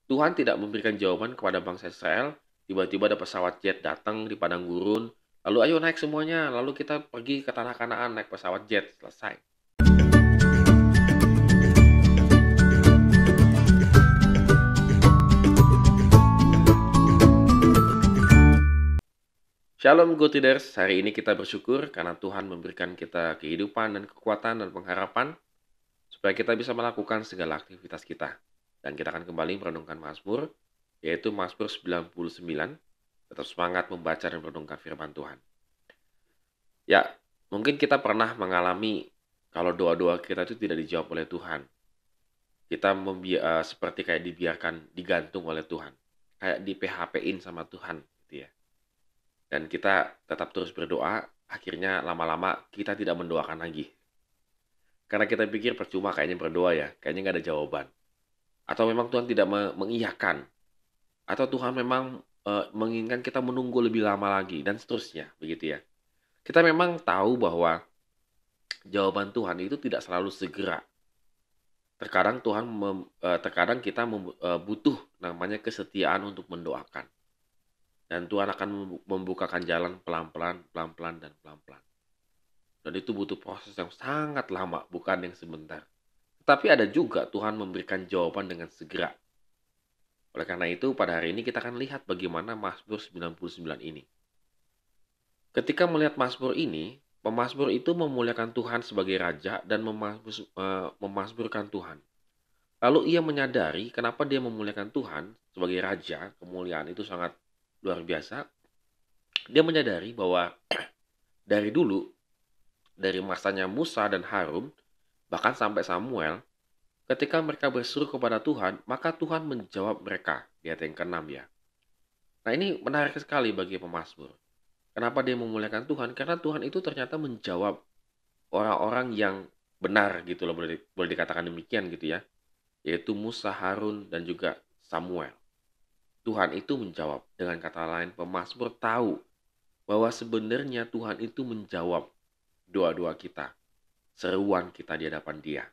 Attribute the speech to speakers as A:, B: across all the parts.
A: Tuhan tidak memberikan jawaban kepada bangsa Israel, tiba-tiba ada pesawat jet datang di padang gurun, lalu ayo naik semuanya, lalu kita pergi ke tanah Kanaan naik pesawat jet, selesai. Shalom Good Leaders, hari ini kita bersyukur karena Tuhan memberikan kita kehidupan dan kekuatan dan pengharapan supaya kita bisa melakukan segala aktivitas kita. Dan kita akan kembali merenungkan Mazmur, yaitu Mazmur 99. Tetap semangat membaca dan merenungkan firman Tuhan. Ya, mungkin kita pernah mengalami kalau doa-doa kita itu tidak dijawab oleh Tuhan. Kita seperti kayak dibiarkan digantung oleh Tuhan. Kayak di PHP-in sama Tuhan gitu ya. Dan kita tetap terus berdoa, akhirnya lama-lama kita tidak mendoakan lagi. Karena kita pikir percuma kayaknya berdoa ya, kayaknya nggak ada jawaban. Atau memang Tuhan tidak mengiyakan. Atau Tuhan memang menginginkan kita menunggu lebih lama lagi, dan seterusnya, begitu ya. Kita memang tahu bahwa jawaban Tuhan itu tidak selalu segera. Terkadang kita butuh namanya kesetiaan untuk mendoakan. Dan Tuhan akan membukakan jalan pelan-pelan, pelan-pelan, dan pelan-pelan. Dan itu butuh proses yang sangat lama, bukan yang sebentar. Tetapi ada juga Tuhan memberikan jawaban dengan segera. Oleh karena itu, pada hari ini kita akan lihat bagaimana Mazmur 99 ini. Ketika melihat Mazmur ini, pemazmur itu memuliakan Tuhan sebagai Raja dan memazmurkan Tuhan. Lalu ia menyadari kenapa dia memuliakan Tuhan sebagai Raja, kemuliaan itu sangat luar biasa. Dia menyadari bahwa dari dulu, dari masanya Musa dan Harun, bahkan sampai Samuel, ketika mereka berseru kepada Tuhan, maka Tuhan menjawab mereka. Di ayat yang ke-6 ya. Nah ini menarik sekali bagi pemazmur. Kenapa dia memuliakan Tuhan? Karena Tuhan itu ternyata menjawab orang-orang yang benar gitu loh, boleh dikatakan demikian gitu ya. Yaitu Musa, Harun, dan juga Samuel. Tuhan itu menjawab. Dengan kata lain, pemazmur tahu bahwa sebenarnya Tuhan itu menjawab doa-doa kita, seruan kita di hadapan Dia.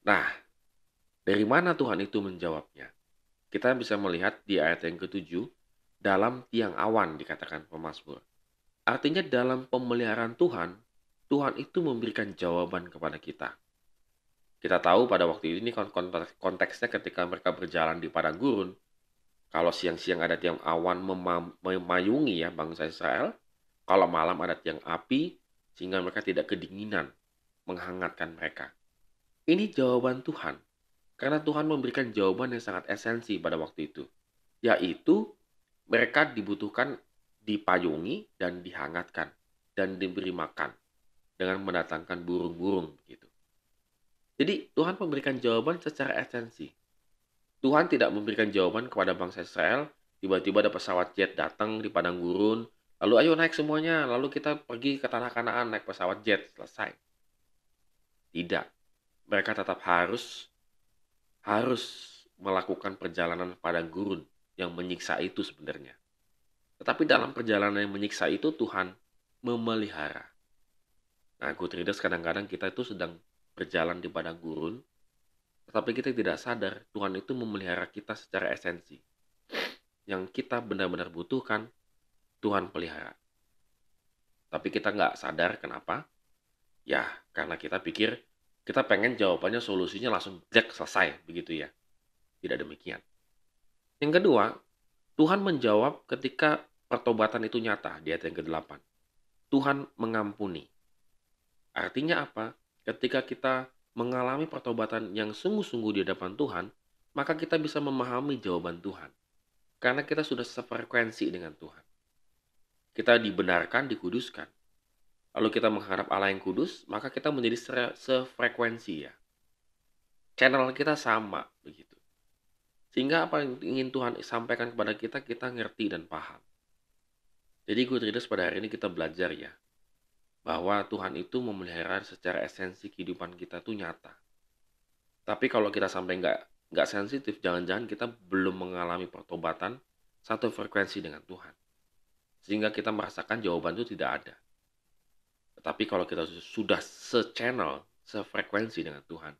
A: Nah, dari mana Tuhan itu menjawabnya? Kita bisa melihat di ayat yang ke-7, dalam tiang awan dikatakan pemazmur. Artinya dalam pemeliharaan Tuhan, Tuhan itu memberikan jawaban kepada kita. Kita tahu pada waktu ini konteksnya ketika mereka berjalan di padang gurun, kalau siang-siang ada tiang awan memayungi ya bangsa Israel, kalau malam ada tiang api sehingga mereka tidak kedinginan, menghangatkan mereka. Ini jawaban Tuhan. Karena Tuhan memberikan jawaban yang sangat esensi pada waktu itu. Yaitu mereka dibutuhkan dipayungi dan dihangatkan dan diberi makan dengan mendatangkan burung-burung gitu. Jadi Tuhan memberikan jawaban secara esensi. Tuhan tidak memberikan jawaban kepada bangsa Israel, tiba-tiba ada pesawat jet datang di padang gurun, lalu ayo naik semuanya, lalu kita pergi ke tanah Kanaan naik pesawat jet, selesai. Tidak. Mereka tetap harus melakukan perjalanan padang gurun yang menyiksa itu sebenarnya. Tetapi dalam perjalanan yang menyiksa itu Tuhan memelihara. Nah, good readers, kadang-kadang kita itu sedang berjalan di padang gurun, tetapi kita tidak sadar Tuhan itu memelihara kita secara esensi. Yang kita benar-benar butuhkan, Tuhan pelihara. Tapi kita nggak sadar kenapa? Ya, karena kita pikir kita pengen jawabannya, solusinya langsung jek selesai, begitu ya. Tidak demikian. Yang kedua, Tuhan menjawab ketika pertobatan itu nyata di ayat yang ke-8. Tuhan mengampuni. Artinya apa? Ketika kita mengalami pertobatan yang sungguh-sungguh di hadapan Tuhan, maka kita bisa memahami jawaban Tuhan. Karena kita sudah sefrekuensi dengan Tuhan. Kita dibenarkan, dikuduskan. Lalu kita mengharap Allah yang kudus, maka kita menjadi sefrekuensi ya. Channel kita sama begitu. Sehingga apa yang ingin Tuhan sampaikan kepada kita, kita ngerti dan paham. Jadi good readers, pada hari ini kita belajar ya, bahwa Tuhan itu memelihara secara esensi kehidupan kita tuh nyata. Tapi kalau kita sampai nggak sensitif, jangan-jangan kita belum mengalami pertobatan satu frekuensi dengan Tuhan. Sehingga kita merasakan jawaban itu tidak ada. Tetapi kalau kita sudah se-channel, sefrekuensi dengan Tuhan,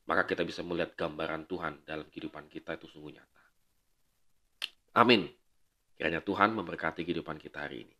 A: maka kita bisa melihat gambaran Tuhan dalam kehidupan kita itu sungguh nyata. Amin. Kiranya Tuhan memberkati kehidupan kita hari ini.